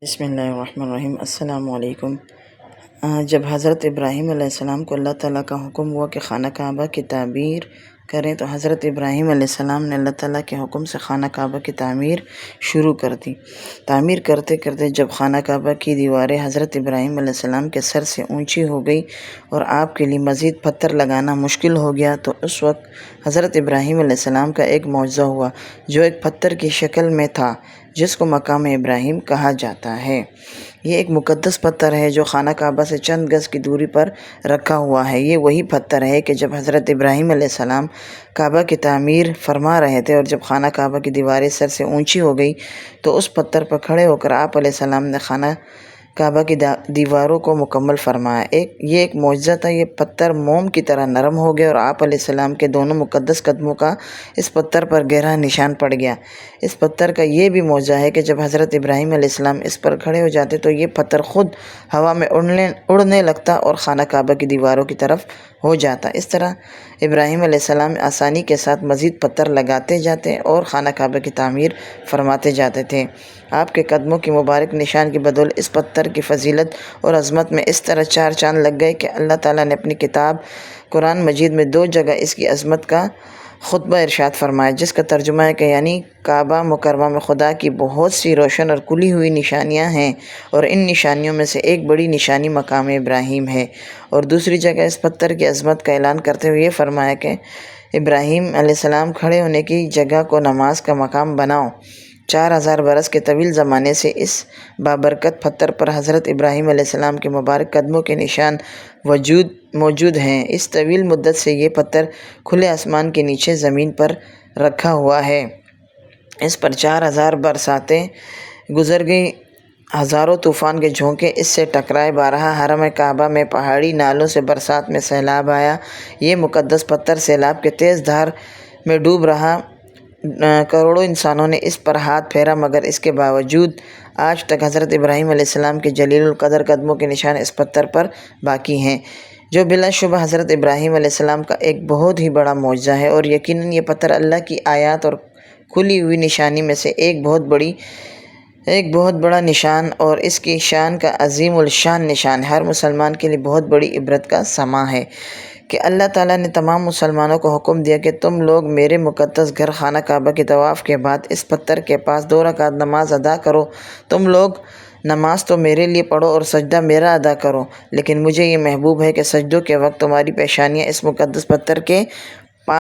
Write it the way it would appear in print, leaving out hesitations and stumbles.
بسم اللہ الرحمن الرحیم۔ السلام علیکم۔ جب حضرت ابراہیم علیہ السلام کو اللہ تعالیٰ کا حکم ہوا کہ خانہ کعبہ کی تعمیر کریں تو حضرت ابراہیم علیہ السلام نے اللہ تعالیٰ کے حکم سے خانہ کعبہ کی تعمیر شروع کر دی۔ تعمیر کرتے کرتے جب خانہ کعبہ کی دیواریں حضرت ابراہیم علیہ السلام کے سر سے اونچی ہو گئی اور آپ کے لیے مزید پتھر لگانا مشکل ہو گیا تو اس وقت حضرت ابراہیم علیہ السلام کا ایک معجزہ ہوا جو ایک پتھر کی شکل میں تھا جس کو مقام ابراہیم کہا جاتا ہے۔ یہ ایک مقدس پتھر ہے جو خانہ کعبہ سے چند گز کی دوری پر رکھا ہوا ہے۔ یہ وہی پتھر ہے کہ جب حضرت ابراہیم علیہ السلام کعبہ کی تعمیر فرما رہے تھے اور جب خانہ کعبہ کی دیواریں سر سے اونچی ہو گئی تو اس پتھر پر کھڑے ہو کر آپ علیہ السلام نے خانہ کعبہ کی دیواروں کو مکمل فرمایا۔ یہ ایک معجزہ تھا۔ یہ پتھر موم کی طرح نرم ہو گیا اور آپ علیہ السلام کے دونوں مقدس قدموں کا اس پتھر پر گہرا نشان پڑ گیا۔ اس پتھر کا یہ بھی معجزہ ہے کہ جب حضرت ابراہیم علیہ السلام اس پر کھڑے ہو جاتے تو یہ پتھر خود ہوا میں اڑنے لگتا اور خانہ کعبہ کی دیواروں کی طرف ہو جاتا۔ اس طرح ابراہیم علیہ السلام آسانی کے ساتھ مزید پتھر لگاتے جاتے اور خانہ کعبہ کی تعمیر فرماتے جاتے تھے۔ آپ کے قدموں کی مبارک نشان کی بدولت اس پتھر کی فضیلت اور عظمت میں اس طرح چار چاند لگ گئے کہ اللہ تعالیٰ نے اپنی کتاب قرآن مجید میں 2 جگہ اس کی عظمت کا خطبہ ارشاد فرمایا، جس کا ترجمہ ہے کہ یعنی کعبہ مکرمہ میں خدا کی بہت سی روشن اور کھلی ہوئی نشانیاں ہیں اور ان نشانیوں میں سے ایک بڑی نشانی مقام ابراہیم ہے۔ اور دوسری جگہ اس پتھر کی عظمت کا اعلان کرتے ہوئے یہ فرمایا کہ ابراہیم علیہ السلام کھڑے ہونے کی جگہ کو نماز کا مقام بناؤ۔ 4000 برس کے طویل زمانے سے اس بابرکت پتھر پر حضرت ابراہیم علیہ السلام کے مبارک قدموں کے نشان موجود ہیں۔ اس طویل مدت سے یہ پتھر کھلے آسمان کے نیچے زمین پر رکھا ہوا ہے۔ اس پر 4000 برساتیں گزر گئیں، ہزاروں طوفان کے جھونکے اس سے ٹکرائے، بارہا حرم کعبہ میں پہاڑی نالوں سے برسات میں سیلاب آیا۔ یہ مقدس پتھر سیلاب کے تیز دھار میں ڈوب رہا۔ کروڑوں انسانوں نے اس پر ہاتھ پھیرا مگر اس کے باوجود آج تک حضرت ابراہیم علیہ السلام کے جلیل القدر قدموں کے نشان اس پتھر پر باقی ہیں، جو بلا شبہ حضرت ابراہیم علیہ السلام کا ایک بہت ہی بڑا معجزہ ہے۔ اور یقیناً یہ پتھر اللہ کی آیات اور کھلی ہوئی نشانی میں سے ایک بہت بڑا نشان اور اس کی شان کا عظیم الشان نشان ہر مسلمان کے لیے بہت بڑی عبرت کا سماں ہے کہ اللہ تعالیٰ نے تمام مسلمانوں کو حکم دیا کہ تم لوگ میرے مقدس گھر خانہ کعبہ کے طواف کے بعد اس پتھر کے پاس 2 رکعت نماز ادا کرو۔ تم لوگ نماز تو میرے لیے پڑھو اور سجدہ میرا ادا کرو، لیکن مجھے یہ محبوب ہے کہ سجدوں کے وقت تمہاری پیشانیاں اس مقدس پتھر کے